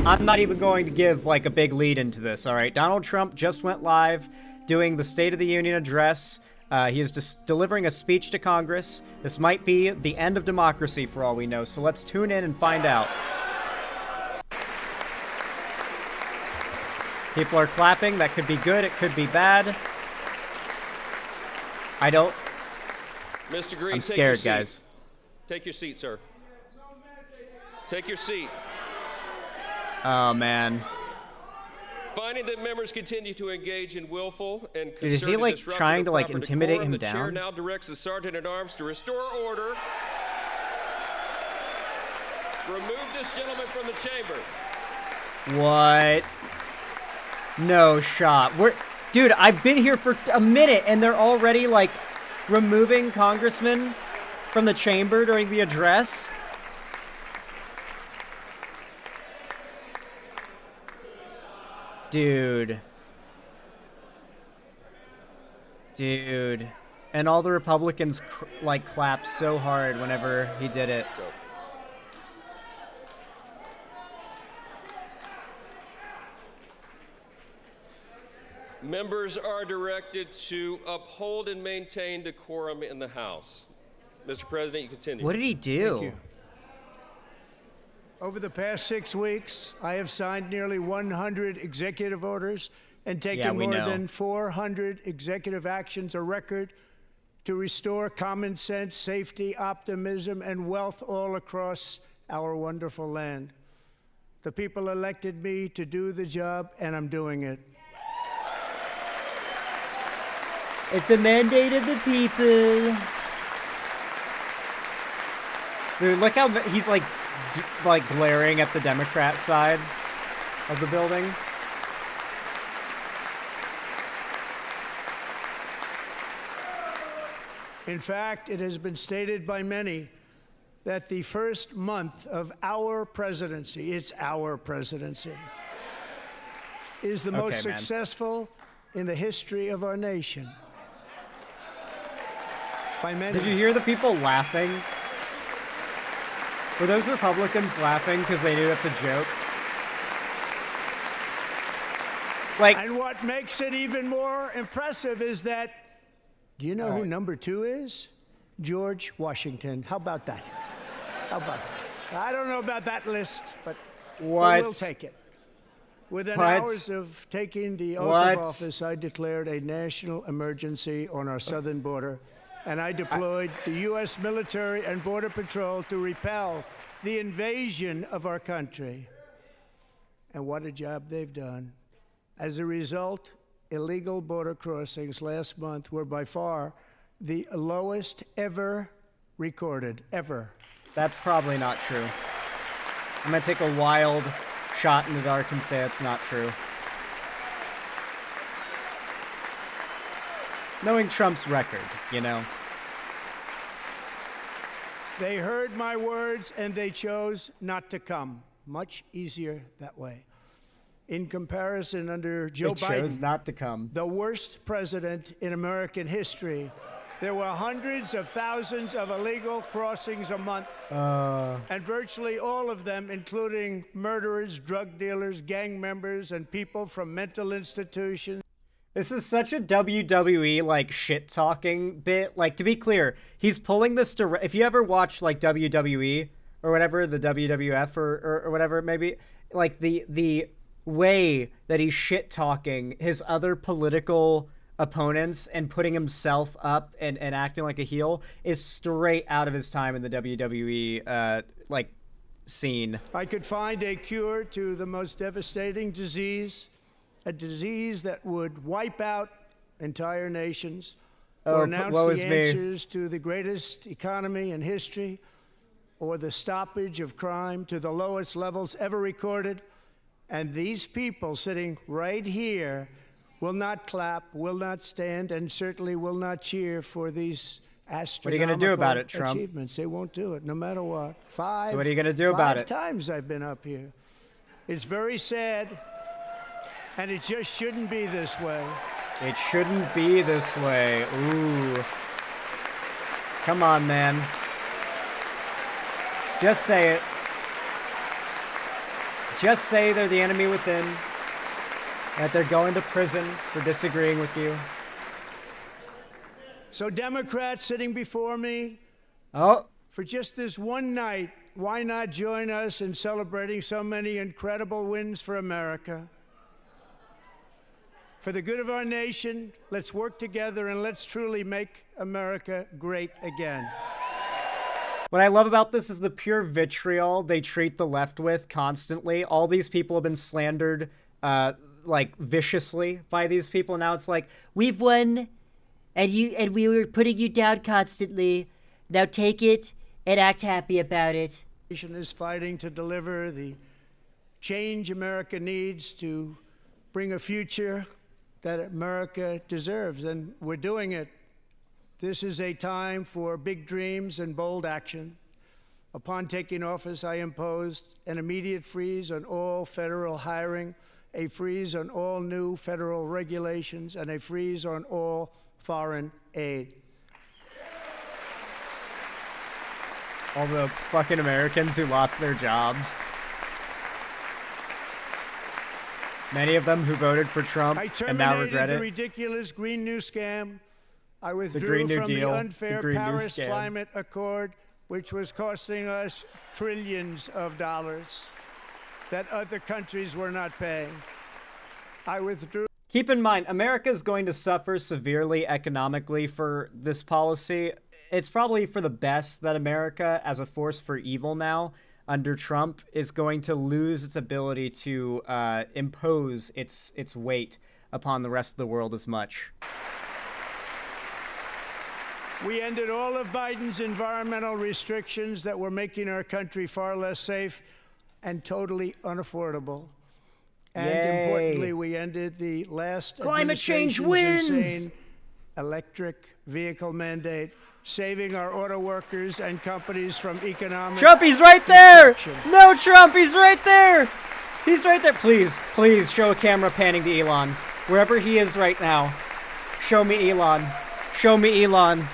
I'm not even going to give, like, a big lead into this, all right? Donald Trump just went live doing the State of the Union address. He is just delivering a speech to Congress. This might be the end of democracy for all we know, so let's tune in and find out. People are clapping. That could be good. It could be bad. I don't... Mr. Green, I'm scared, guys. Take your seat, sir. Take your seat. Oh, man. Finding that members continue to engage in willful and Dude, is he, like, trying to, like, intimidate him the down? chair now directs the sergeant at arms to restore order. Remove this gentleman from the chamber. What? No shot. Dude, I've been here for a minute and they're already, like, removing congressmen from the chamber during the address. Dude. And all the Republicans, like, clapped so hard whenever he did it. Members are directed to uphold and maintain decorum in the House. Mr. President, you continue. What did he do? Thank you. Over the past 6 weeks, I have signed nearly 100 executive orders and taken more than 400 executive actions, a record to restore common sense, safety, optimism, and wealth all across our wonderful land. The people elected me to do the job, and I'm doing it. It's a mandate of the people. Dude, look how he's like glaring at the Democrat side of the building. In fact, it has been stated by many that the first month of our presidency, it's our presidency, is the most successful in the history of our nation. By many. Did you hear the people laughing? Were those Republicans laughing because they knew that's a joke? Like, and what makes it even more impressive is that, do you know who number 2 is? George Washington. How about that? How about that? I don't know about that list, but we'll take it. Within hours of taking the oath of office, I declared a national emergency on our southern border, and I deployed the U.S. military and Border Patrol to repel the invasion of our country. And what a job they've done. As a result, illegal border crossings last month were by far the lowest ever recorded, ever. That's probably not true. I'm gonna take a wild shot in the dark and say it's not true. Knowing Trump's record, you know. They heard my words and they chose not to come. Much easier that way. In comparison, under Joe Biden, they chose not to come. The worst president in American history, there were hundreds of thousands of illegal crossings a month, and virtually all of them, including murderers, drug dealers, gang members, and people from mental institutions. This is such a WWE, like, shit-talking bit. Like, to be clear, he's pulling this direct. If you ever watch, like, WWE or whatever, the WWF or whatever it may be, like, the way that he's shit-talking his other political opponents and putting himself up and acting like a heel is straight out of his time in the WWE, like, scene. I could find a cure to the most devastating disease, a disease that would wipe out entire nations, or announce the answers to the greatest economy in history, or the stoppage of crime to the lowest levels ever recorded. And these people sitting right here will not clap, will not stand, and certainly will not cheer for these astronomical What are you going to do about it, Trump? achievements. They won't do it, no matter what. So what are you going to do about it? 5 times I've been up here. It's very sad, and it just shouldn't be this way. It shouldn't be this way. Ooh. Come on, man. Just say it. Just say they're the enemy within, that they're going to prison for disagreeing with you. So Democrats sitting before me, Oh, for just this one night, why not join us in celebrating so many incredible wins for America? For the good of our nation, let's work together and let's truly make America great again. what I love about this is the pure vitriol they treat the left with constantly. All these people have been slandered, like, viciously by these people. Now it's like, we've won, and we were putting you down constantly. Now take it and act happy about it. The nation is fighting to deliver the change America needs to bring a future that America deserves, and we're doing it. This is a time for big dreams and bold action. Upon taking office, I imposed an immediate freeze on all federal hiring, a freeze on all new federal regulations, and a freeze on all foreign aid. All the fucking Americans who lost their jobs. Many of them who voted for Trump and now regret I terminated the it. ridiculous Green New Scam. I withdrew Green New from Deal, the the unfair Green New Paris Scam. Climate Accord, which was costing us trillions of dollars that other countries were not paying. I withdrew. Keep in mind, America is going to suffer severely economically for this policy. It's probably for the best that America, as a force for evil now, under Trump, is going to lose its ability to impose its weight upon the rest of the world as much. We ended all of Biden's environmental restrictions that were making our country far less safe and totally unaffordable. And Yay. importantly, we ended the last Climate change administration's wins! insane electric vehicle mandate, saving our auto workers and companies from economic... Trumpy's right there! destruction. No, Trump, he's right there! He's right there. Please, please show a camera panning to Elon. Wherever he is right now. Show me Elon. Show me Elon.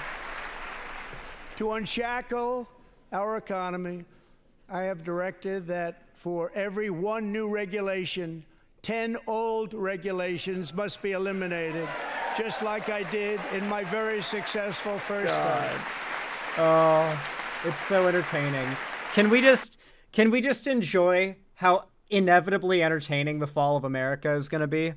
To unshackle our economy, I have directed that for every one new regulation, 10 old regulations must be eliminated, just like I did in my very successful first time. Oh, it's so entertaining. Can we just enjoy how inevitably entertaining the fall of America is going to be?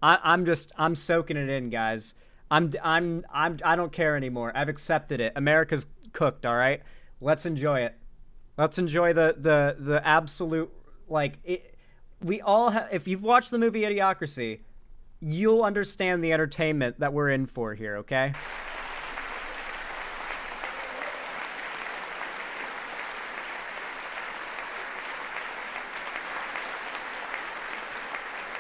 I'm soaking it in, guys. I don't care anymore. I've accepted it. America's cooked, all right? Let's enjoy it. Let's enjoy the absolute, like, we all have, if you've watched the movie Idiocracy, you'll understand the entertainment that we're in for here, okay?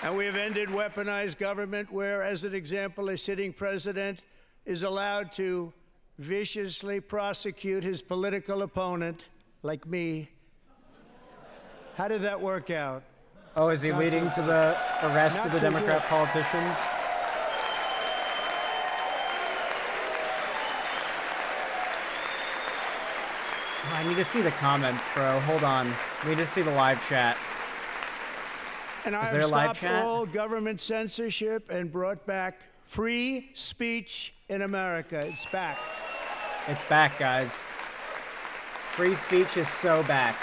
And we have ended weaponized government where, as an example, a sitting president is allowed to viciously prosecute his political opponent, like me. How did that work out? Oh, is he leading to the arrest of the Democrat politicians? Oh, I need to see the comments, bro. Hold on. I need to see the live chat. And I there have a live stopped chat? all government censorship and brought back free speech in America. It's back. It's back, guys. Free speech is so back.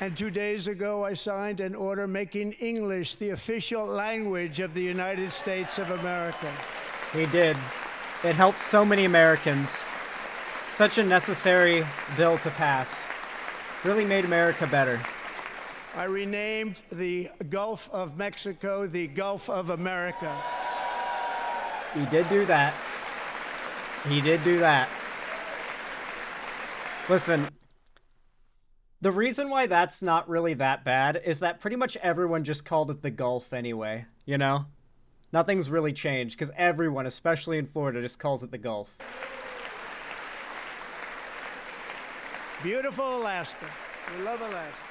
And 2 days ago, I signed an order making English the official language of the United States of America. He did. It helped so many Americans. Such a necessary bill to pass. Really made America better. I renamed the Gulf of Mexico the Gulf of America. He did do that. He did do that. Listen, the reason why that's not really that bad is that pretty much everyone just called it the Gulf anyway, you know? Nothing's really changed because everyone, especially in Florida, just calls it the Gulf. Beautiful Alaska. We love Alaska.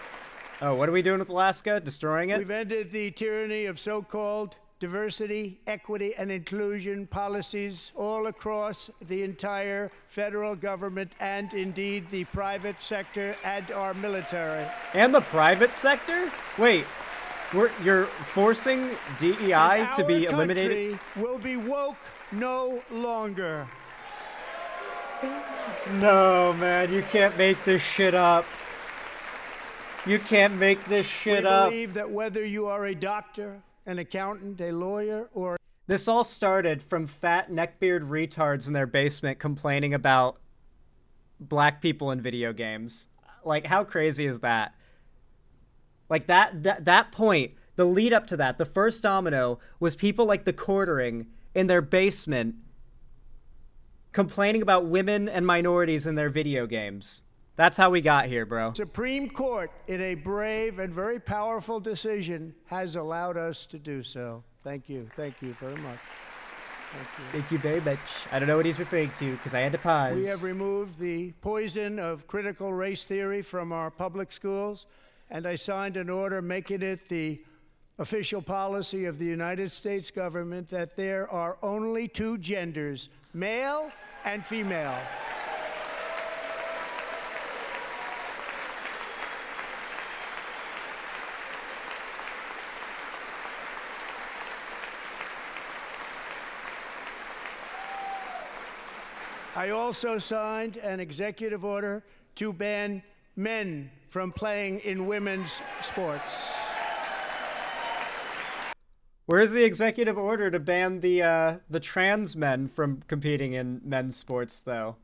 Oh, what are we doing with Alaska? Destroying it? We've ended the tyranny of so-called diversity, equity, and inclusion policies all across the entire federal government and indeed the private sector and our military. And the private sector? Wait, you're forcing DEI to be eliminated? Our country will be woke no longer. No, man, you can't make this shit up. You can't make this shit up. We believe that whether you are a doctor, an accountant, a lawyer, or... This all started from fat neckbeard retards in their basement complaining about black people in video games. Like, how crazy is that? Like, that point, the lead up to that, the first domino was people like the Quartering in their basement complaining about women and minorities in their video games. That's how we got here, bro. Supreme Court, in a brave and very powerful decision, has allowed us to do so. Thank you. Thank you very much. Thank you. Thank you very much. I don't know what he's referring to because I had to pause. We have removed the poison of critical race theory from our public schools, and I signed an order making it the official policy of the United States government that there are only two genders, male and female. I also signed an executive order to ban men from playing in women's sports. Where's the executive order to ban the trans men from competing in men's sports, though?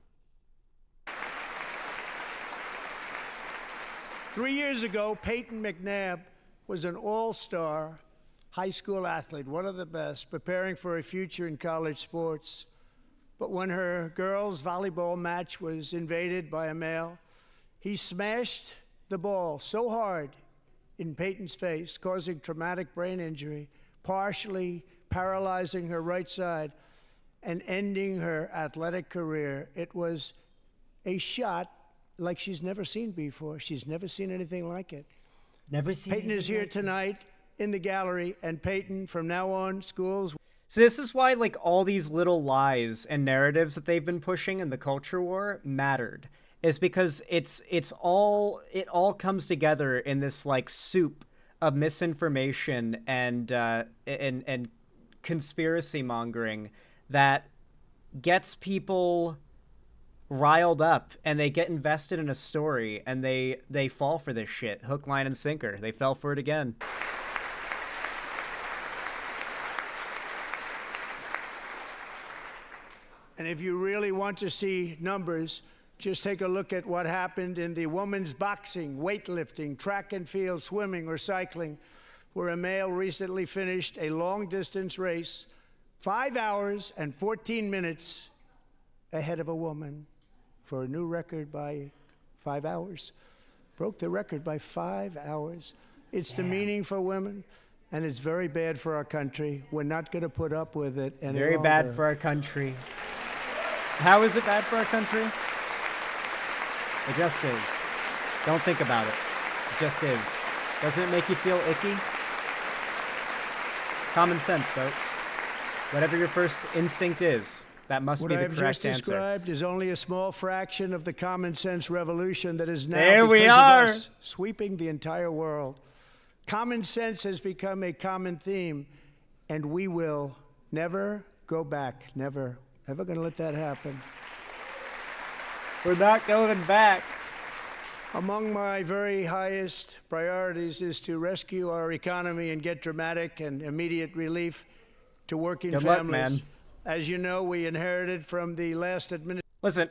3 years ago, Peyton McNabb was an all-star high school athlete, one of the best, preparing for a future in college sports. But when her girls' volleyball match was invaded by a male, he smashed the ball so hard in Peyton's face, causing traumatic brain injury, partially paralyzing her right side and ending her athletic career. It was a shot like she's never seen before. She's never seen anything like it. Never seen. Peyton is here tonight in the gallery, and Peyton, from now on, schools... So this is why, like, all these little lies and narratives that they've been pushing in the culture war mattered. Is because it all comes together in this, like, soup of misinformation and conspiracy mongering that gets people riled up, and they get invested in a story, and they fall for this shit, hook, line, and sinker. They fell for it again. And if you really want to see numbers, just take a look at what happened in the women's boxing, weightlifting, track and field, swimming, or cycling, where a male recently finished a long-distance race 5 hours and 14 minutes ahead of a woman for a new record by 5 hours. Broke the record by 5 hours. It's demeaning for women, and it's very bad for our country. We're not going to put up with it any longer. It's very bad for our country. How is it bad for our country? It just is. Don't think about it. It just is. Doesn't it make you feel icky? Common sense, folks. Whatever your first instinct is, that must be the correct answer. What I've just described is only a small fraction of the common sense revolution that is now, there we because are, of us, sweeping the entire world. Common sense has become a common theme, and we will never go back. Never. Never going to let that happen. We're not going back. Among my very highest priorities is to rescue our economy and get dramatic and immediate relief to working Good families. luck, man. As you know, we inherited from the last administration. Listen,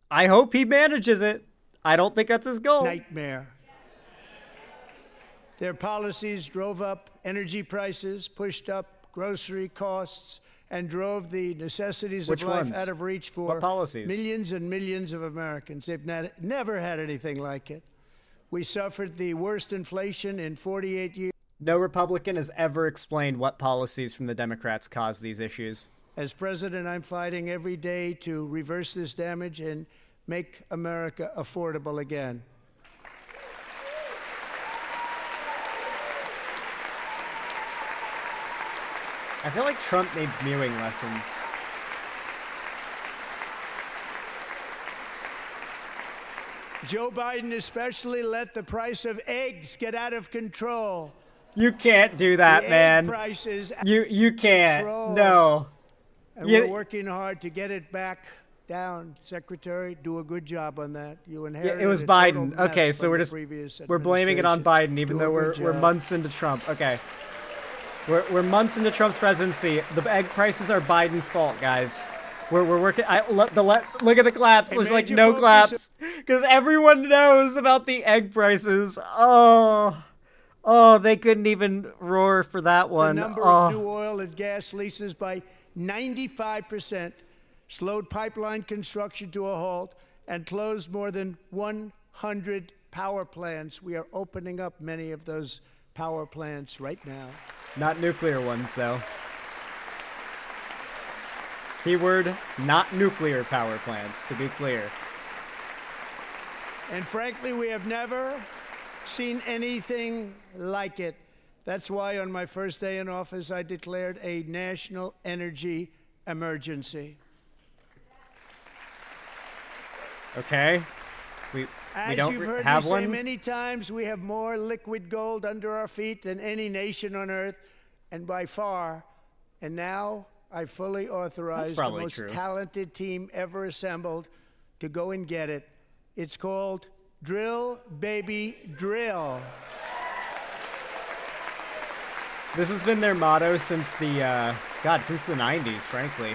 I hope he manages it. I don't think that's his goal. Nightmare. Their policies drove up energy prices, pushed up grocery costs, and drove the necessities of life out of reach for millions and millions of Americans. They've never had anything like it. We suffered the worst inflation in 48 years. No Republican has ever explained what policies from the Democrats caused these issues. As president, I'm fighting every day to reverse this damage and make America affordable again. I feel like Trump needs mewing lessons. Joe Biden especially let the price of eggs get out of control. You can't do that, The man. egg prices You can't. control. No. And we're working hard to get it back down. Secretary, do a good job on that. You inherited It was a total Biden. mess Okay, so from we're the just previous we're blaming it on administration. Biden, even Do a though good we're job. months into Trump. Okay. We're months into Trump's presidency. The egg prices are Biden's fault, guys. We're working. Look at the claps. Hey, There's like major no focus- claps because everyone knows about the egg prices. Oh, they couldn't even roar for that The one. number of new oil and gas leases by 95%, slowed pipeline construction to a halt, and closed more than 100 power plants. We are opening up many of those power plants right now. Not nuclear ones, though. Keyword, not nuclear power plants, to be clear. And frankly, we have never seen anything like it. That's why on my first day in office, I declared a national energy emergency. Okay. We As don't you've heard have me say one. many times, we have more liquid gold under our feet than any nation on earth, and by far. And now I fully authorize the probably most true. talented team ever assembled to go and get it. It's called Drill, Baby, Drill. This has been their motto since the since the 90s, frankly.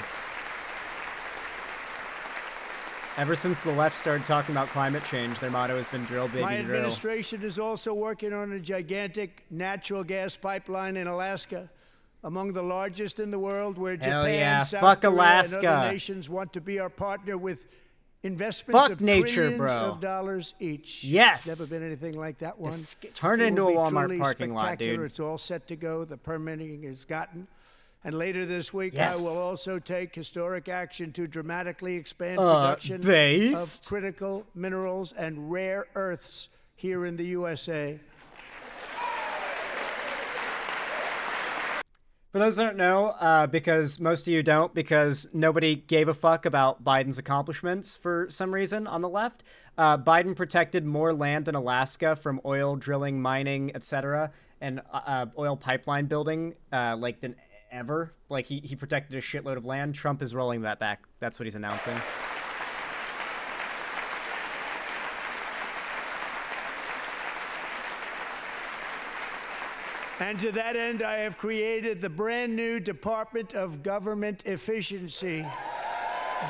Ever since the left started talking about climate change, their motto has been drill, baby, My drill. administration is also working on a gigantic natural gas pipeline in Alaska, among the largest in the world, where Hell Japan, yeah. South Fuck Korea, Alaska. and other nations want to be our partner with investments Fuck of nature, trillions bro. of dollars each. Yes. There's never been anything like that one. Turn it It into will a be Walmart truly parking lot, spectacular. dude. It's all set to go. The permitting is gotten. And later this week, Yes. I will also take historic action to dramatically expand production based? of critical minerals and rare earths here in the USA. For those that don't know, because most of you don't, because nobody gave a fuck about Biden's accomplishments for some reason on the left, Biden protected more land in Alaska from oil drilling, mining, etc., and oil pipeline building, than ever. Like, he protected a shitload of land. Trump is rolling that back. That's what he's announcing. And to that end, I have created the brand new Department of Government Efficiency,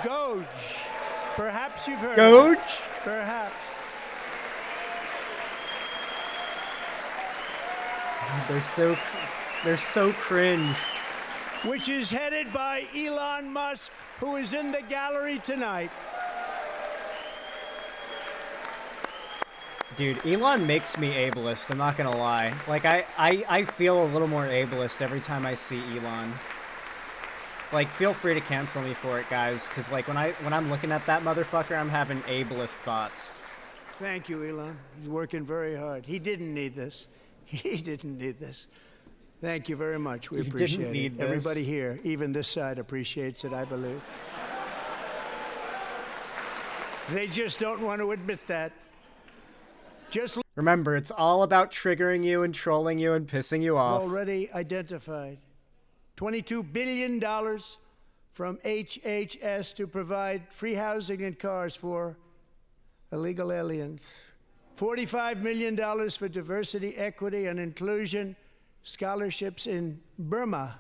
DOGE. Perhaps you've heard of it. DOGE? Perhaps. They're so cringe. Which is headed by Elon Musk, who is in the gallery tonight. Dude, Elon makes me ableist, I'm not gonna lie. Like, I feel a little more ableist every time I see Elon. Like, feel free to cancel me for it, guys, because, like, when I'm looking at that motherfucker, I'm having ableist thoughts. Thank you, Elon. He's working very hard. He didn't need this. He didn't need this. Thank you very much. We He appreciate didn't need it. this. Everybody here, even this side, appreciates it, I believe. They just don't want to admit that. Just Remember, it's all about triggering you and trolling you and pissing you off. already identified $22 billion from HHS to provide free housing and cars for illegal aliens. $45 million for diversity, equity, and inclusion scholarships in Burma.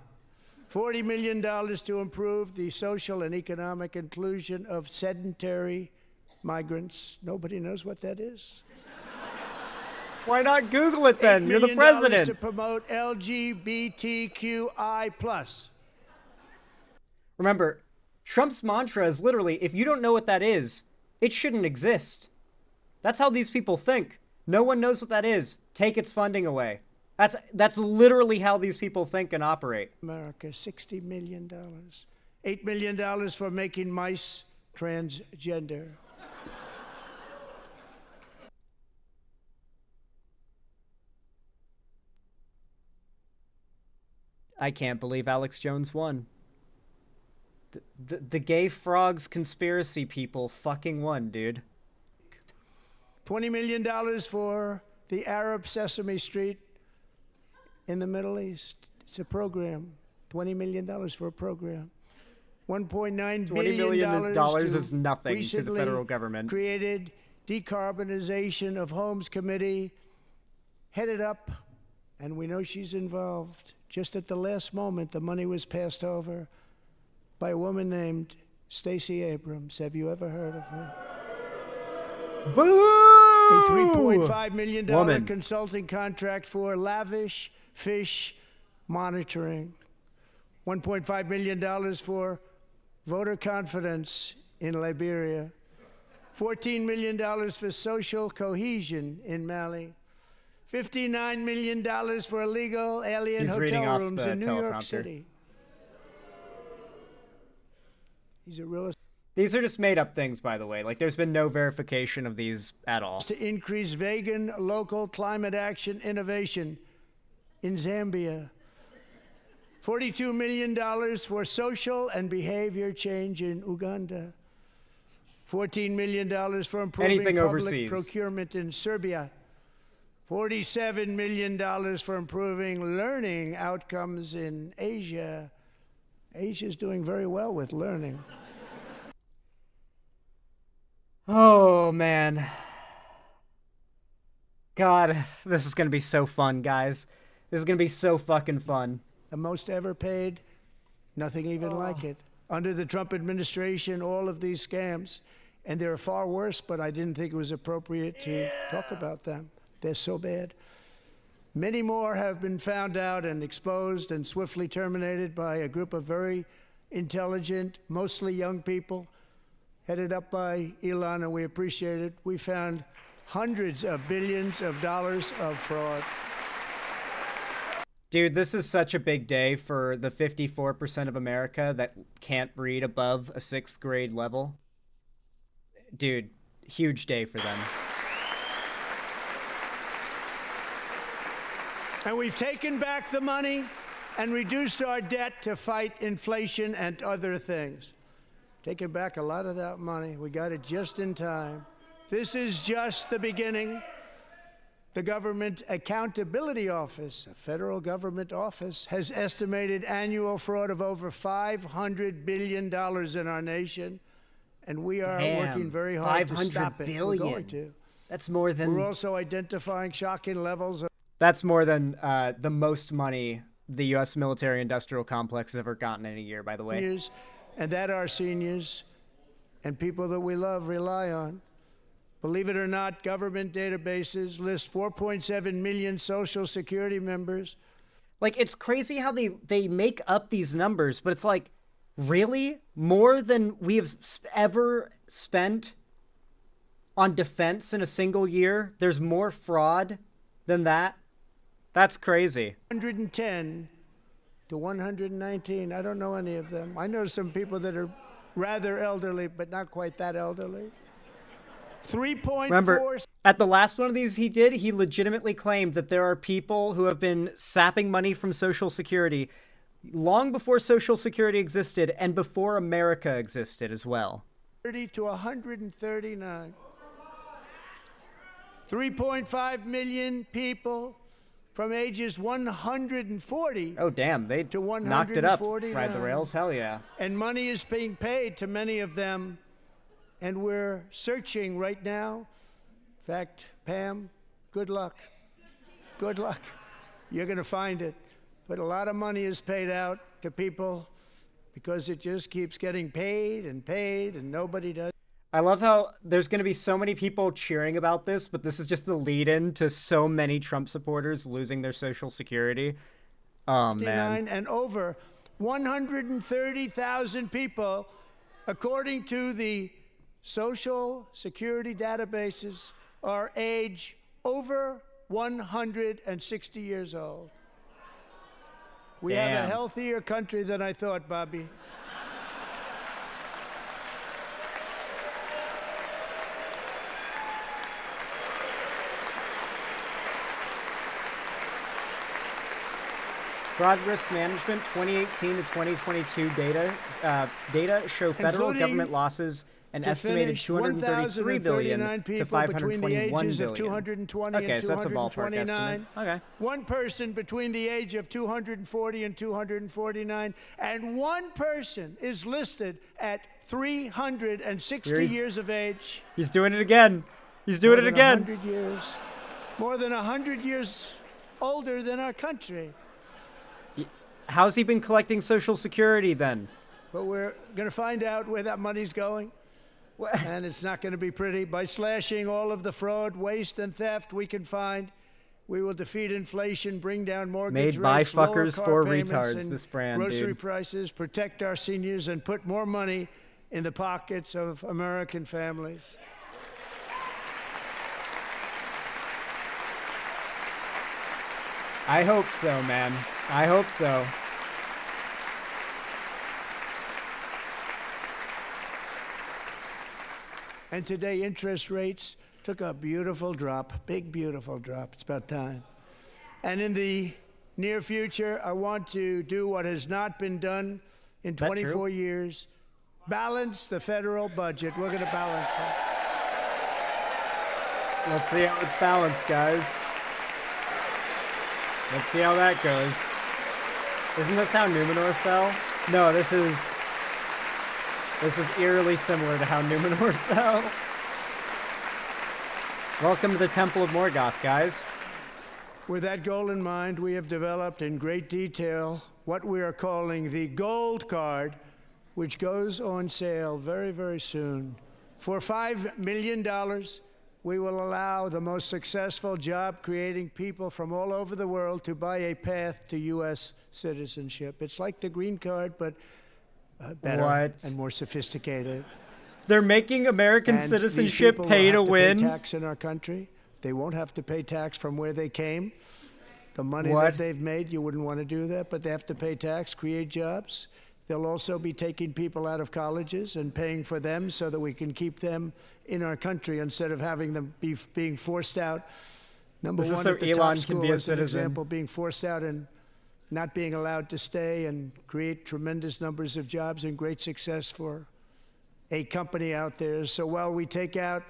$40 million to improve the social and economic inclusion of sedentary migrants. Nobody knows what that is. Why not Google it then? You're the $8 million to president. promote LGBTQI+. Remember, Trump's mantra is literally, if you don't know what that is, it shouldn't exist. That's how these people think. No one knows what that is. Take its funding away. That's literally how these people think and operate. America, $60 million. $8 million for making mice transgender. I can't believe Alex Jones won. The gay frogs conspiracy people fucking won, dude. $20 million for the Arab Sesame Street in the Middle East. It's a program. $20 million for a program. $1.9 billion $20 million is nothing to the recently federal government. Created Decarbonization of Homes Committee, headed up, and we know she's involved. Just at the last moment, the money was passed over by a woman named Stacey Abrams. Have you ever heard of her? Boo! A $3.5 million consulting contract for lavish fish monitoring. $1.5 million for voter confidence in Liberia. $14 million for social cohesion in Mali. $59 million for illegal alien hotel rooms in New York City. He's a real. These are just made up things, by the way. Like, there's been no verification of these at all. To increase vegan local climate action innovation in Zambia. $42 million for social and behavior change in Uganda. $14 million for improving Anything public overseas. procurement in Serbia. $47 million for improving learning outcomes in Asia. Asia's doing very well with learning. Oh, man. God, this is going to be so fun, guys. This is going to be so fucking fun. The most ever paid, nothing even like it. Under the Trump administration, all of these scams, and they're far worse, but I didn't think it was appropriate to talk about them. They're so bad. Many more have been found out and exposed and swiftly terminated by a group of very intelligent, mostly young people, headed up by Elon, and we appreciate it. We found hundreds of billions of dollars of fraud. Dude, this is such a big day for the 54% of America that can't read above a 6th grade level. Dude, huge day for them. And we've taken back the money and reduced our debt to fight inflation and other things. Taken back a lot of that money. We got it just in time. This is just the beginning. The Government Accountability Office, a federal government office, has estimated annual fraud of over $500 billion in our nation, and we are working very hard to stop it. We're going to. That's more than... We're also identifying shocking levels of... That's more than the most money the U.S. military-industrial complex has ever gotten in a year, by the way. And that our seniors and people that we love rely on. Believe it or not, government databases list 4.7 million Social Security members. Like, it's crazy how they make up these numbers, but it's like, really? More than we have ever spent on defense in a single year? There's more fraud than that? That's crazy. 110 to 119. I don't know any of them. I know some people that are rather elderly, but not quite that elderly. 3.4. Remember, at the last one of these he legitimately claimed that there are people who have been sapping money from Social Security long before Social Security existed and before America existed as well. 30 to 139. 3.5 million people from ages 140. Oh, damn. They to knocked it up. Ride the rails? Hell yeah. And money is being paid to many of them. And we're searching right now. In fact, Pam, good luck. Good luck. You're going to find it. But a lot of money is paid out to people because it just keeps getting paid and nobody does. I love how there's going to be so many people cheering about this, but this is just the lead-in to so many Trump supporters losing their Social Security. Oh, man. And over 130,000 people, according to the Social Security databases, are age over 160 years old. We have a healthier country than I thought, Bobby. Fraud risk management 2018 to 2022 data show federal Including, government losses an to estimated finish, 233 billion 1,039 to people between the 521 ages billion. of 220 Okay, and so that's a ballpark 229. estimate. Okay. One person between the age of 240 and 249, and one person is listed at 360 years of age. He's doing it again. He's doing it again. 100 years, more than 100 years older than our country. How's he been collecting Social Security then? But we're going to find out where that money's going. And it's not going to be pretty. By slashing all of the fraud, waste, and theft we can find, we will defeat inflation, bring down mortgage Made by rates, lower fuckers car for payments retards, and this brand, grocery dude. prices, protect our seniors, and put more money in the pockets of American families. I hope so, man. I hope so. And today, interest rates took a beautiful drop, big, beautiful drop. It's about time. And in the near future, I want to do what has not been done in 24 years, balance the federal budget. We're going to balance it. Let's see how it's balanced, guys. Let's see how that goes. Isn't this how Numenor fell? No, this is eerily similar to how Numenor fell. Welcome to the Temple of Morgoth, guys. With that goal in mind, we have developed in great detail what we are calling the Gold Card, which goes on sale very, very soon. For $5 million, we will allow the most successful job-creating people from all over the world to buy a path to U.S. citizenship. It's like the green card, but better and more sophisticated. They're making American And citizenship these people pay to will have win. pay tax in our country. They won't have to pay tax from where they came. The money What? that they've made, you wouldn't want to do that, but they have to pay tax, create jobs. They'll also be taking people out of colleges and paying for them so that we can keep them in our country instead of having them being forced out. Number This is one so at the Elon top can school, be a as an citizen. example, being forced out and not being allowed to stay and create tremendous numbers of jobs and great success for a company out there. So while we take out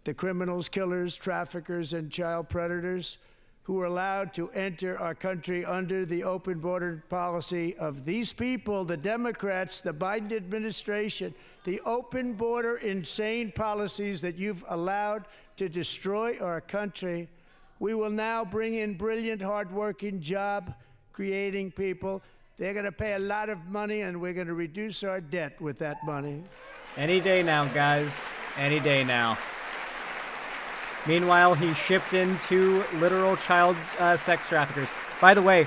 the criminals, killers, traffickers, and child predators who are allowed to enter our country under the open border policy of these people, the Democrats, the Biden administration, the open border insane policies that you've allowed to destroy our country, we will now bring in brilliant, hardworking, job-creating people. They're going to pay a lot of money, and we're going to reduce our debt with that money. Any day now, guys. Any day now. Meanwhile, he shipped in 2 literal child sex traffickers. By the way,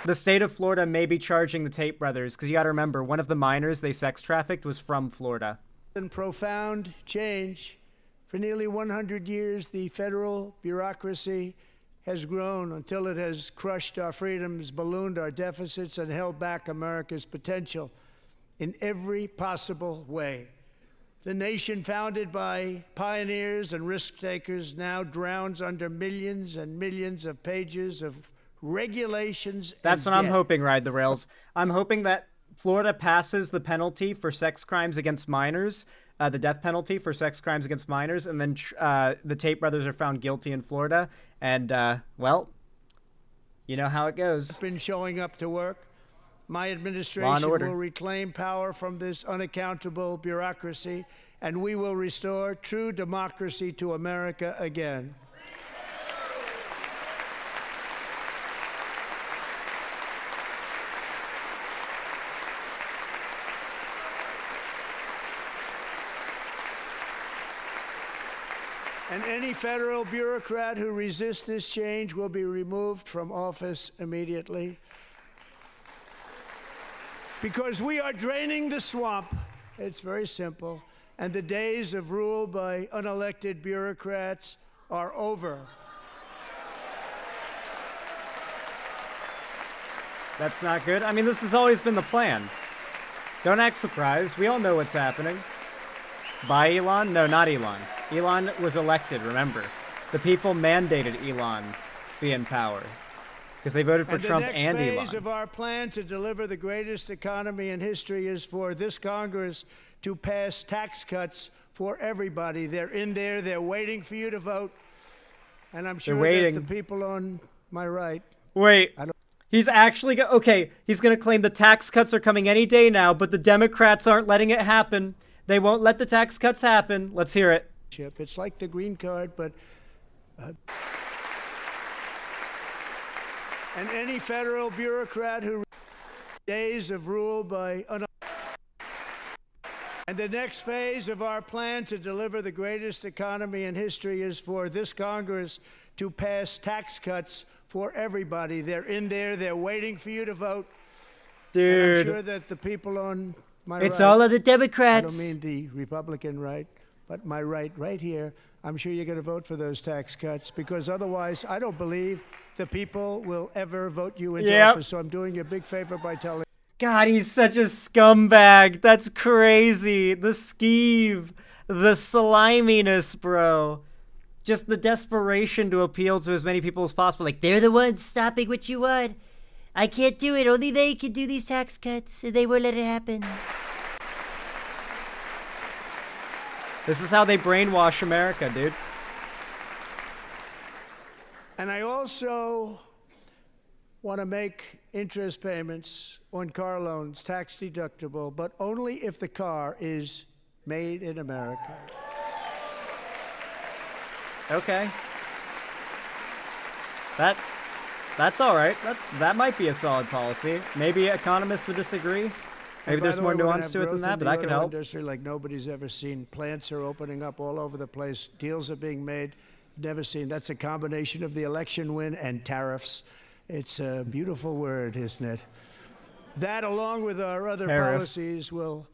the state of Florida may be charging the Tate brothers, because you got to remember, one of the minors they sex trafficked was from Florida. And profound change. For nearly 100 years, the federal bureaucracy has grown until it has crushed our freedoms, ballooned our deficits, and held back America's potential in every possible way. The nation founded by pioneers and risk takers now drowns under millions and millions of pages of regulations. That's what I'm hoping, Ride the Rails. I'm hoping that Florida passes the penalty for sex crimes against minors, the death penalty for sex crimes against minors, and then the Tate brothers are found guilty in Florida. And, well, you know how it goes. Been showing up to work. My administration will reclaim power from this unaccountable bureaucracy, and we will restore true democracy to America again. And any federal bureaucrat who resists this change will be removed from office immediately. Because we are draining the swamp. It's very simple. And the days of rule by unelected bureaucrats are over. That's not good. I mean, this has always been the plan. Don't act surprised. We all know what's happening. By Elon? No, not Elon. Elon was elected, remember. The people mandated Elon be in power. Because they voted for And Trump the next and phase Elon. of our plan to deliver the greatest economy in history is for this Congress to pass tax cuts for everybody. They're in there. They're waiting for you to vote. And I'm sure that the people on my right. Wait. He's actually okay. He's gonna claim the tax cuts are coming any day now, but the Democrats aren't letting it happen. They won't let the tax cuts happen. Let's hear it. It's like the green card, but and any federal bureaucrat who days of rule by and the next phase of our plan to deliver the greatest economy in history is for this Congress to pass tax cuts for everybody. They're in there. They're waiting for you to vote. Dude. And I'm sure that the people on my right. It's all of the Democrats. I don't mean the Republican right, but my right here. I'm sure you're going to vote for those tax cuts because otherwise I don't believe the people will ever vote you into office. So I'm doing you a big favor by telling. God, he's such a scumbag. That's crazy. The skeeve, the sliminess, bro. Just the desperation to appeal to as many people as possible. Like, they're the ones stopping what you want. I can't do it. Only they can do these tax cuts. They won't let it happen. This is how they brainwash America, dude. And I also want to make interest payments on car loans tax deductible, but only if the car is made in America. Okay. That's all right. That might be a solid policy. Maybe economists would disagree. Maybe there's more nuance to it than that, but that could help. Industry like nobody's ever seen. Plants are opening up all over the place. Deals are being made. Never seen. That's a combination of the election win and tariffs. It's a beautiful word, isn't it? That, along with our other policies, will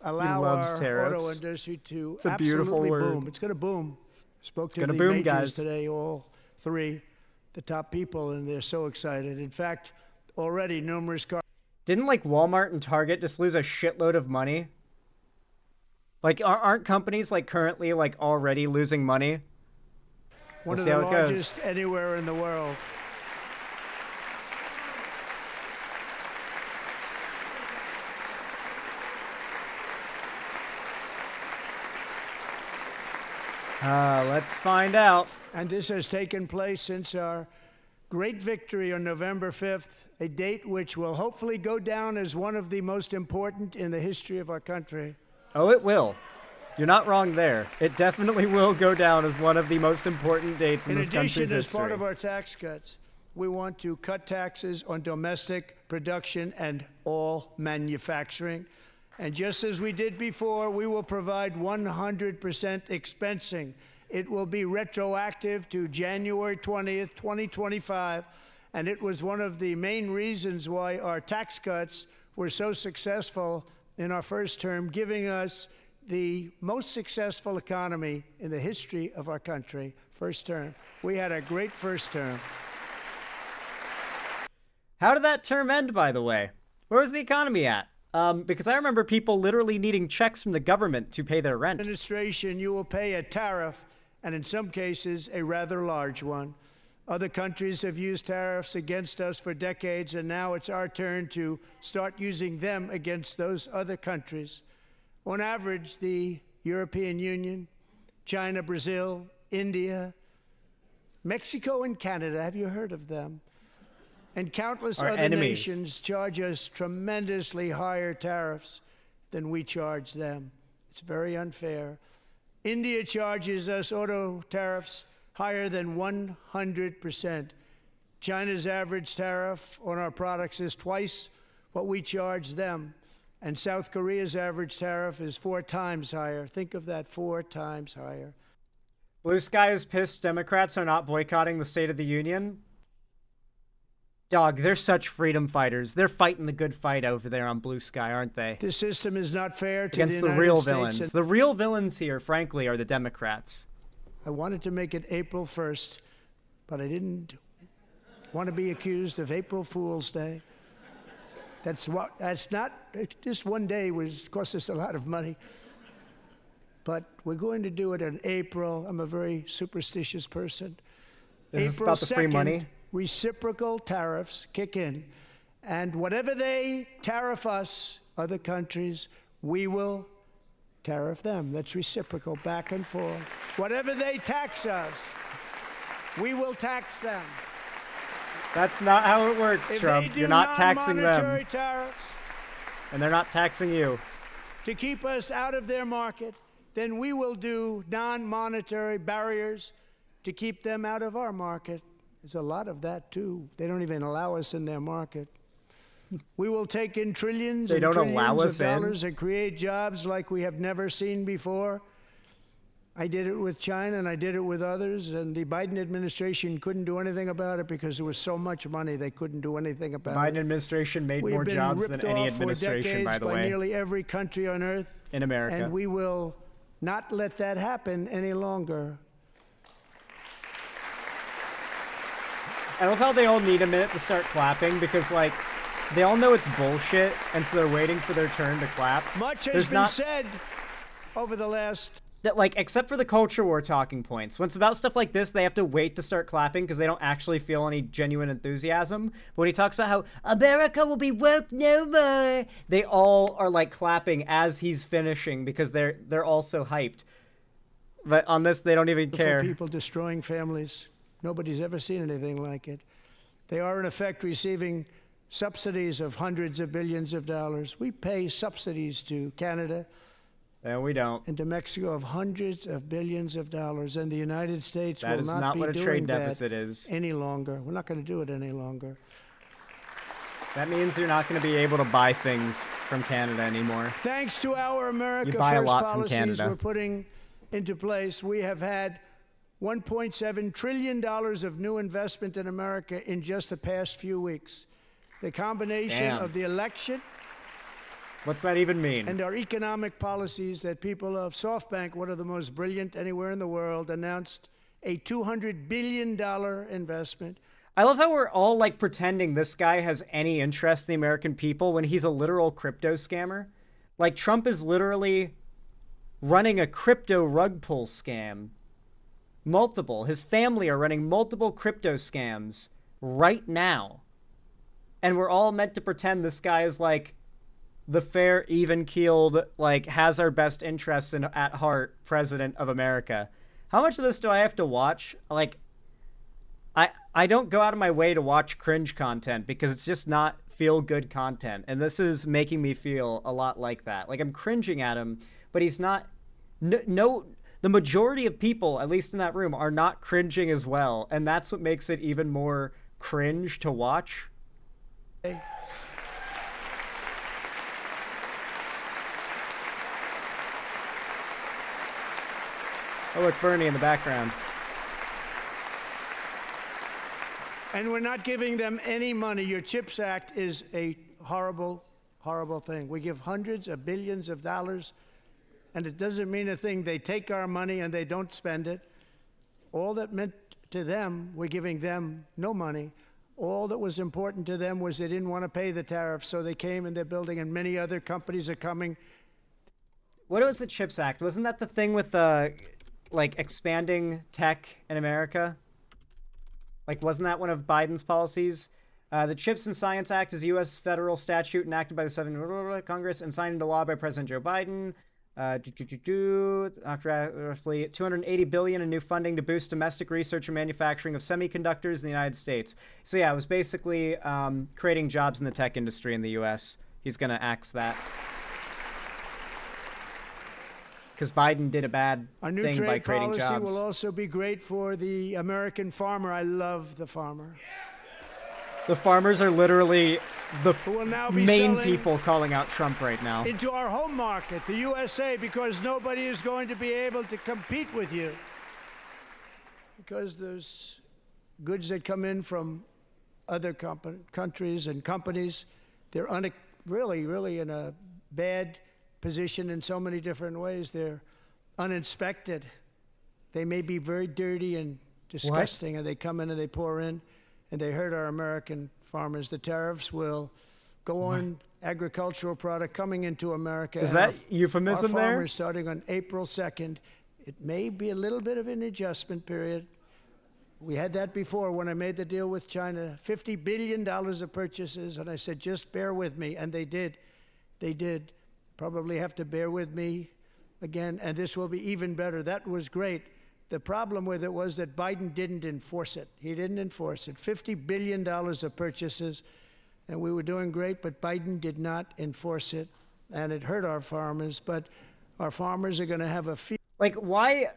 allow our auto industry to absolutely boom. It's going to boom. Spoke to the majors today, all three, the top people, and they're so excited. In fact, already numerous cars. Didn't like Walmart and Target just lose a shitload of money? Like, aren't companies like currently like already losing money? One of the largest anywhere in the world. Let's find out. And this has taken place since our great victory on November 5th, a date which will hopefully go down as one of the most important in the history of our country. Oh, it will. You're not wrong there. It definitely will go down as one of the most important dates in this country's history. In addition, as part of our tax cuts, we want to cut taxes on domestic production and all manufacturing. And just as we did before, we will provide 100% expensing. It will be retroactive to January 20th, 2025. And it was one of the main reasons why our tax cuts were so successful in our first term, giving us the most successful economy in the history of our country. First term. We had a great first term. How did that term end, by the way? Where was the economy at? Because I remember people literally needing checks from the government to pay their rent. Administration, you will pay a tariff, and in some cases, a rather large one. Other countries have used tariffs against us for decades, and now it's our turn to start using them against those other countries. On average, the European Union, China, Brazil, India, Mexico, and Canada, have you heard of them? And countless other nations charge us tremendously higher tariffs than we charge them. It's very unfair. India charges us auto tariffs higher than 100%. China's average tariff on our products is twice what we charge them. And South Korea's average tariff is 4 times higher. Think of that, 4 times higher. Blue Sky is pissed Democrats are not boycotting the State of the Union. Dog, they're such freedom fighters. They're fighting the good fight over there on Blue Sky, aren't they? This system is not fair to against the real villains. The real villains here, frankly, are the Democrats. I wanted to make it April 1st, but I didn't want to be accused of April Fool's Day. That's not, just one day cost us a lot of money. But we're going to do it in April. I'm a very superstitious person. Is this about the free money? reciprocal tariffs kick in. And whatever they tariff us, other countries, we will tariff them. That's reciprocal, back and forth. Whatever they tax us, we will tax them. That's not how it works, Trump. You're not taxing them. Non-monetary tariffs, and they're not taxing you. to keep us out of their market, then we will do non-monetary barriers to keep them out of our market. There's a lot of that, too. They don't even allow us in their market. We will take in trillions and trillions of dollars and create jobs like we have never seen before. I did it with China, and I did it with others, and the Biden administration couldn't do anything about it because there was so much money they couldn't do anything about it. The Biden administration made more jobs than any administration, by the way. By nearly every country on earth. In America. And we will not let that happen any longer. I love how they all need a minute to start clapping because, like, they all know it's bullshit, and so they're waiting for their turn to clap. Much has been said over the last... That, like, except for the culture war talking points. When it's about stuff like this, they have to wait to start clapping because they don't actually feel any genuine enthusiasm. But when he talks about how America will be woke no more, they all are, like, clapping as he's finishing because they're all so hyped. But on this, they don't even care. People destroying families. Nobody's ever seen anything like it. They are, in effect, receiving subsidies of hundreds of billions of dollars. We pay subsidies to Canada. No, we don't. And to Mexico of hundreds of billions of dollars. And the United States will not be doing that. That is not what a trade deficit is. Any longer. We're not going to do it any longer. That means you're not going to be able to buy things from Canada anymore. Thanks to our America First policies we're putting into place, we have had $1.7 trillion of new investment in America in just the past few weeks. The combination of the election... What's that even mean? And our economic policies that people of SoftBank, one of the most brilliant anywhere in the world, announced a $200 billion investment. I love how we're all, like, pretending this guy has any interest in the American people when he's a literal crypto scammer. Like, Trump is literally running a crypto rug pull scam. Multiple. His family are running multiple crypto scams right now. And we're all meant to pretend this guy is, like, the fair, even-keeled, like, has our best interests at heart president of America. How much of this do I have to watch? Like, I don't go out of my way to watch cringe content because it's just not feel-good content. And this is making me feel a lot like that. Like, I'm cringing at him, but he's not... No, the majority of people, at least in that room, are not cringing as well. And that's what makes it even more cringe to watch. Hey. Oh, look, Bernie in the background. And we're not giving them any money. Your CHIPS Act is a horrible, horrible thing. We give hundreds of billions of dollars, and it doesn't mean a thing. They take our money and they don't spend it. All that meant to them, we're giving them no money. All that was important to them was they didn't want to pay the tariffs, so they came and they're building, and many other companies are coming. What was the CHIPS Act? Wasn't that the thing with like, expanding tech in America? Like, wasn't that one of Biden's policies? The CHIPS and Science Act is a U.S. federal statute enacted by the Congress and signed into law by President Joe Biden. Roughly $280 billion in new funding to boost domestic research and manufacturing of semiconductors in the United States. So yeah, it was basically creating jobs in the tech industry in the U.S. He's going to axe that. Because Biden did a bad thing by creating jobs. Our new trade policy will also be great for the American farmer. I love the farmer. The farmers are literally the main people calling out Trump right now. Into our home market, the USA, because nobody is going to be able to compete with you. Because there's goods that come in from other countries and companies. They're really in a bad position in so many different ways. They're uninspected. They may be very dirty and disgusting, and they come in and they pour in, and they hurt our American farmers. The tariffs will go on agricultural product coming into America. Is that euphemism there? Our farmers, starting on April 2nd, it may be a little bit of an adjustment period, We had that before when I made the deal with China, $50 billion of purchases, and I said, just bear with me, and they did. They did. Probably have to bear with me again, and this will be even better. That was great. The problem with it was that Biden didn't enforce it. He didn't enforce it. $50 billion of purchases, and we were doing great, but Biden did not enforce it, and it hurt our farmers, but our farmers are going to have a fee. Like, why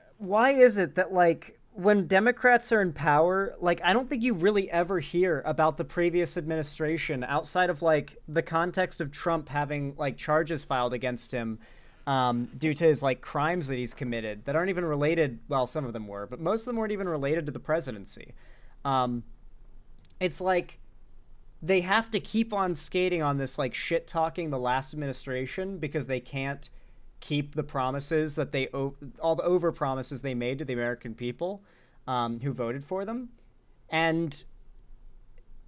is it that, like, when Democrats are in power, like, I don't think you really ever hear about the previous administration outside of, like, the context of Trump having, like, charges filed against him due to his, like, crimes that he's committed that aren't even related. Well, some of them were, but most of them weren't even related to the presidency. It's like they have to keep on skating on this, like, shit-talking the last administration because they can't keep the promises that all the over promises they made to the American people who voted for them. And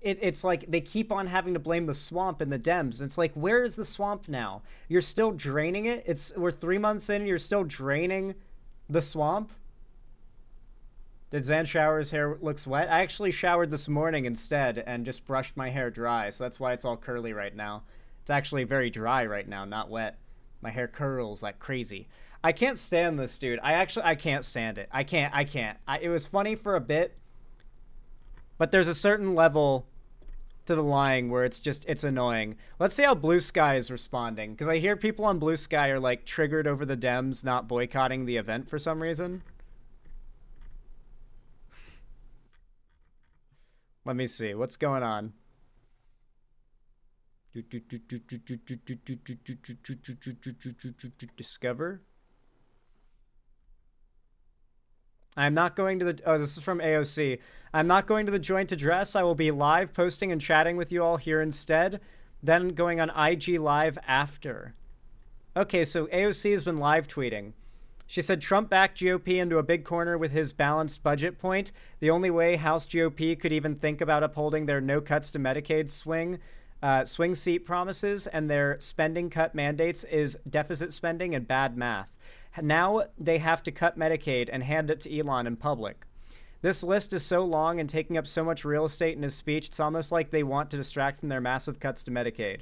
it's like they keep on having to blame the swamp and the Dems. And it's like, where is the swamp now? You're still draining it. We're 3 months in and you're still draining the swamp. Did Zan shower's hair looks wet? I actually showered this morning instead and just brushed my hair dry. So that's why it's all curly right now. It's actually very dry right now, not wet. My hair curls like crazy. I can't stand this dude. I can't stand it. I can't. It was funny for a bit, but there's a certain level to the lying where it's annoying. Let's see how Blue Sky is responding, because I hear people on Blue Sky are like triggered over the Dems not boycotting the event for some reason. Let me see. What's going on? Discover. I'm not going to the... Oh, this is from AOC. I'm not going to the joint address. I will be live posting and chatting with you all here instead. Then going on IG Live after. Okay, so AOC has been live tweeting. She said Trump backed GOP into a big corner with his balanced budget point. The only way House GOP could even think about upholding their no cuts to Medicaid swing seat promises and their spending cut mandates is deficit spending and bad math. Now they have to cut Medicaid and hand it to Elon in public. This list is so long and taking up so much real estate in his speech, it's almost like they want to distract from their massive cuts to Medicaid.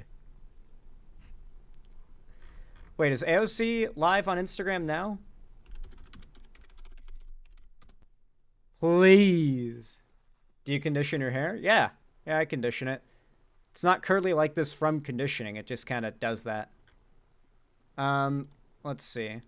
Wait, is AOC live on Instagram now? Please. Do you condition your hair? Yeah, I condition it. It's not curly like this from conditioning. It just kind of does that. Let's see.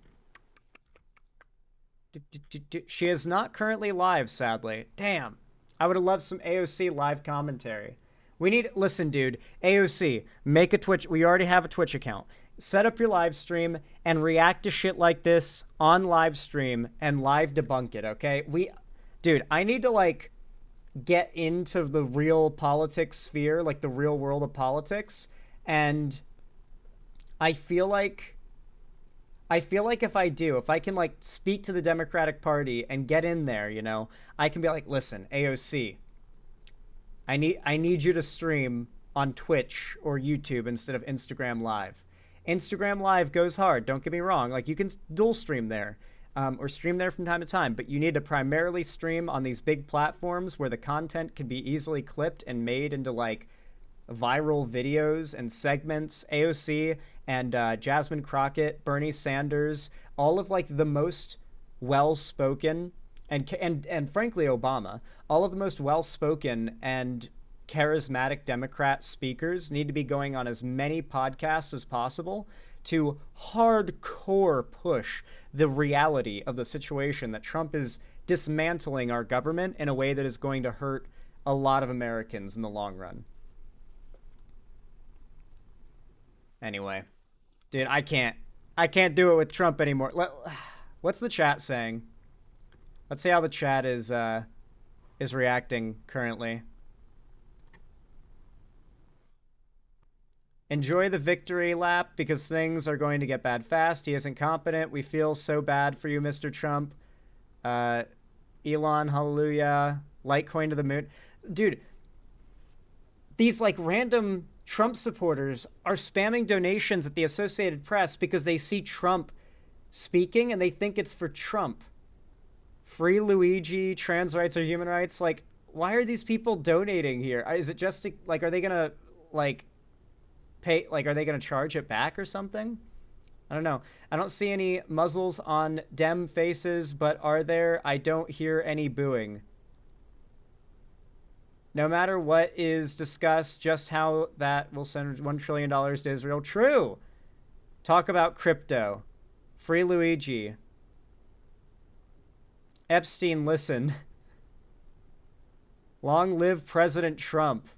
She is not currently live, sadly. Damn. I would have loved some AOC live commentary. Listen, dude. AOC, make a Twitch. We already have a Twitch account. Set up your live stream and react to shit like this on live stream and live debunk it, okay? Dude, I need to, like, get into the real politics sphere, like the real world of politics, and I feel like if I can like speak to the Democratic Party and get in there, you know, I can be like, listen, AOC, I need you to stream on Twitch or YouTube instead of Instagram Live. Instagram Live goes hard, don't get me wrong, like you can dual stream there. Or stream there from time to time, but you need to primarily stream on these big platforms where the content can be easily clipped and made into like viral videos and segments. AOC and Jasmine Crockett, Bernie Sanders, all of like the most well-spoken and frankly Obama, all of the most well-spoken and charismatic Democrat speakers need to be going on as many podcasts as possible to hardcore push the reality of the situation that Trump is dismantling our government in a way that is going to hurt a lot of Americans in the long run. Anyway, dude, I can't do it with Trump anymore. What's the chat saying? Let's see how the chat is reacting currently. Enjoy the victory lap because things are going to get bad fast. He isn't competent. We feel so bad for you, Mr. Trump. Elon, hallelujah. Litecoin to the moon. Dude, these like random Trump supporters are spamming donations at the Associated Press because they see Trump speaking and they think it's for Trump. Free Luigi, trans rights are human rights. Like, why are these people donating here? Is it just to, like, are they gonna like pay? Like, are they gonna charge it back or something? I don't know. I don't see any muzzles on Dem faces, but are there? I don't hear any booing. No matter what is discussed, just how that will send $1 trillion to Israel. True. Talk about crypto. Free Luigi. Epstein, listen. Long live President Trump.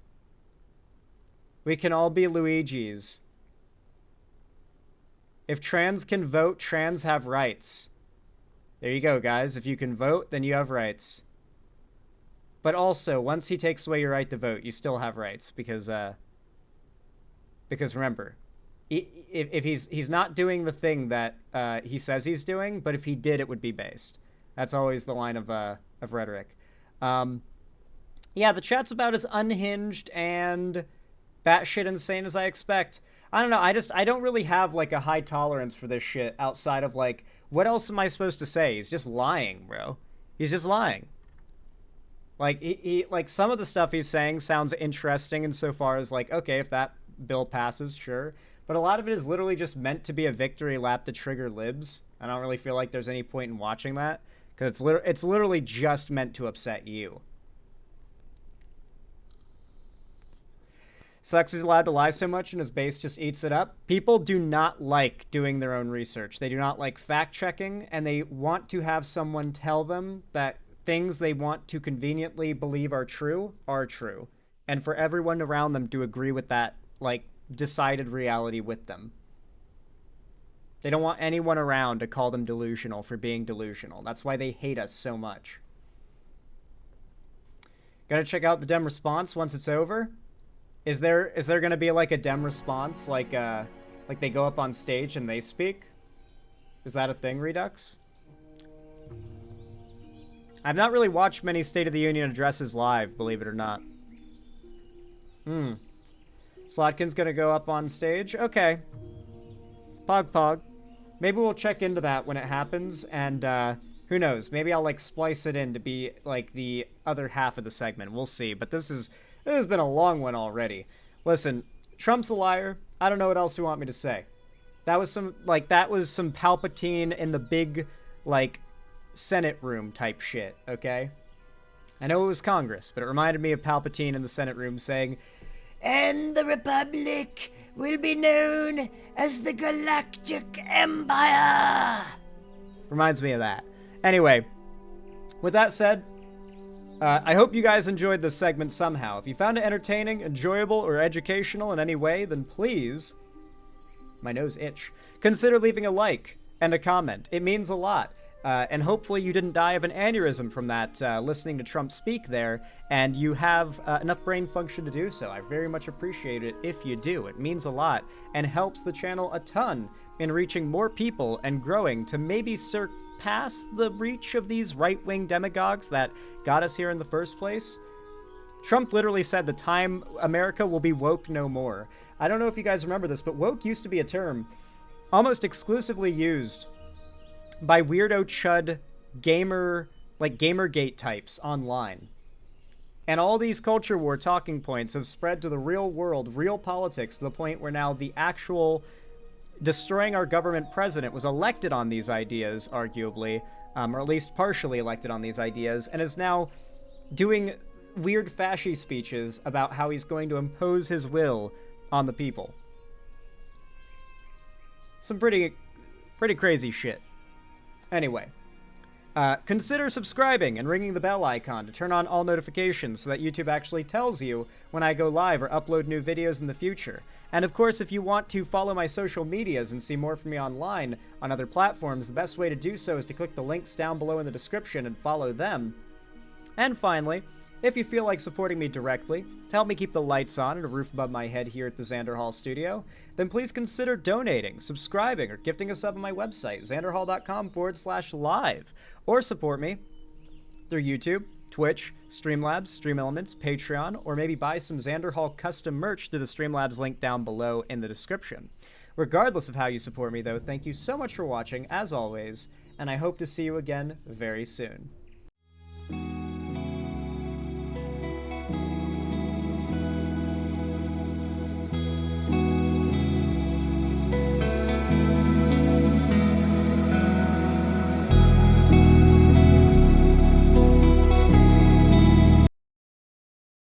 We can all be Luigis. If trans can vote, trans have rights. There you go, guys. If you can vote, then you have rights. But also, once he takes away your right to vote, you still have rights because remember, if he's not doing the thing that he says he's doing, but if he did, it would be based. That's always the line of rhetoric. Yeah, the chat's about as unhinged and batshit insane as I expect. I don't know. I don't really have like a high tolerance for this shit outside of like, what else am I supposed to say? He's just lying, bro. He's just lying. Like he like some of the stuff he's saying sounds interesting insofar as like, okay, if that bill passes, sure. But a lot of it is literally just meant to be a victory lap to trigger libs. I don't really feel like there's any point in watching that because it's literally just meant to upset you. Sucks he's allowed to lie so much and his base just eats it up. People do not like doing their own research. They do not like fact-checking, and they want to have someone tell them that things they want to conveniently believe are true, and for everyone around them to agree with that, like, decided reality with them. They don't want anyone around to call them delusional for being delusional. That's why they hate us so much. Gotta check out the Dem response once it's over. Is there gonna be like a Dem response, like they go up on stage and they speak? Is that a thing, Redux? I've not really watched many State of the Union addresses live, believe it or not. Slotkin's gonna go up on stage? Okay. Pog. Maybe we'll check into that when it happens, and who knows? Maybe I'll like splice it in to be like the other half of the segment. We'll see. But this has been a long one already. Listen, Trump's a liar. I don't know what else you want me to say. That was some Palpatine in the big like Senate room type shit, okay? I know it was Congress, but it reminded me of Palpatine in the Senate room saying, "And the Republic will be known as the Galactic Empire." Reminds me of that. Anyway, with that said, I hope you guys enjoyed this segment somehow. If you found it entertaining, enjoyable, or educational in any way, then please, my nose itch, consider leaving a like and a comment. It means a lot. And hopefully you didn't die of an aneurysm from that, listening to Trump speak there, and you have enough brain function to do so. I very much appreciate it if you do. It means a lot and helps the channel a ton in reaching more people and growing to maybe surpass the reach of these right-wing demagogues that got us here in the first place. Trump literally said the time America will be woke no more. I don't know if you guys remember this, but woke used to be a term almost exclusively used by weirdo chud Gamergate types online. And all these culture war talking points have spread to the real world, real politics, to the point where now the actual destroying our government president was elected on these ideas, arguably, or at least partially elected on these ideas, and is now doing weird fashy speeches about how he's going to impose his will on the people. Some pretty crazy shit. Anyway, consider subscribing and ringing the bell icon to turn on all notifications so that YouTube actually tells you when I go live or upload new videos in the future. And of course, if you want to follow my social medias and see more from me online on other platforms, the best way to do so is to click the links down below in the description and follow them. And finally, if you feel like supporting me directly to help me keep the lights on and a roof above my head here at the Xander Hall studio, then please consider donating, subscribing, or gifting a sub on my website, xanderhall.com/live, or support me through YouTube, Twitch, Streamlabs, Stream Elements, Patreon, or maybe buy some Xander Hall custom merch through the Streamlabs link down below in the description. Regardless of how you support me, though, thank you so much for watching, as always, and I hope to see you again very soon.